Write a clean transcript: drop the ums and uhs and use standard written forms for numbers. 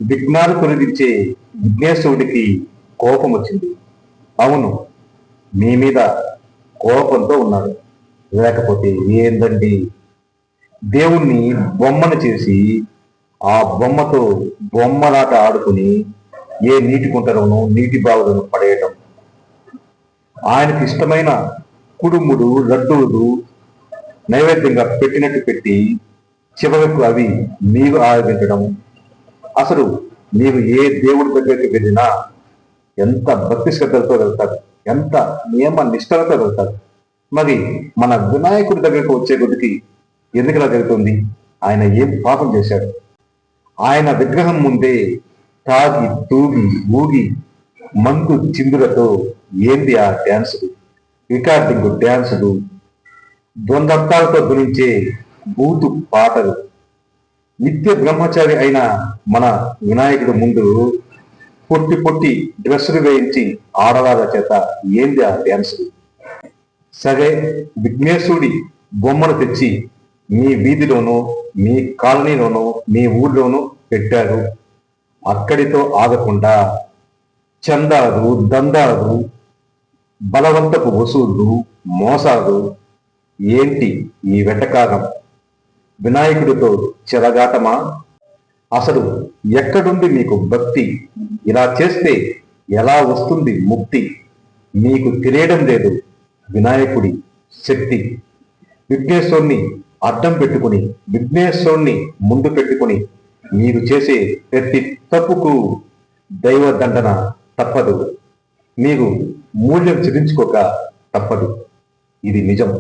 విఘ్నాలు కొనిదించే విఘ్నేశ్వరుడికి కోపం వచ్చింది. అవును, మీ మీద కోపంతో ఉన్నాడు. లేకపోతే ఏందండి? దేవుణ్ణి బొమ్మను చేసి ఆ బొమ్మతో బొమ్మలాట ఆడుకుని ఏ నీటి కుంటలోనూ నీటి బావులను పడేయటం, ఆయనకి ఇష్టమైన కుడుముడు లడ్డూలు నైవేద్యంగా పెట్టినట్టు పెట్టి చివరకు అవి నీవు ఆరగించడం. అసలు నీవు ఏ దేవుడి దగ్గరికి వెళ్ళినా ఎంత భక్తి శ్రద్ధలతో వెళ్తారు, ఎంత నియమ నిష్టలతో వెళ్తారు. మరి మన వినాయకుడి దగ్గరకు వచ్చే కొద్దికి ఎందుకులా జరుగుతుంది? ఆయన ఏం పాపం చేశాడు? ఆయన విగ్రహం ముందే తాగి తూగి ఊగి మందు చిందులతో ఏంది ఆ డ్యాన్సులు, రికార్డింగ్ డ్యాన్సులు, ద్వంద్వత్తాలతో గురించే బూతు పాటలు. నిత్య బ్రహ్మచారి అయిన మన వినాయకుడు ముందు పొట్టి పొట్టి డ్రెస్సులు వేయించి ఆడవాళ్ళ చేత ఏంది ఆ డ్యాన్సులు? సరే, విఘ్నేశ్వరుడి బొమ్మను తెచ్చి మీ వీధిలోనో మీ కాలనీలోనో మీ ఊళ్ళోనో పెట్టారు. అక్కడితో ఆగకుండా చందాలు, దందాలు, బలవంతపు వసూళ్లు, మోసాలు. ఏంటి ఈ వెటకారం? వినాయకుడితో చెలగాటమా? అసలు ఎక్కడుంది మీకు భక్తి? ఇలా చేస్తే ఎలా వస్తుంది ముక్తి? మీకు తెలియడం లేదు వినాయకుడి శక్తి. విఘ్నేశ్వరుణ్ణి అడ్డం పెట్టుకుని, విఘ్నేశ్వరుణ్ణి ముందు పెట్టుకుని మీరు చేసే ప్రతి తప్పుకు దైవ దండన తప్పదు. మీరు మూల్యం చెల్లించుకోక తప్పదు. ఇది నిజం.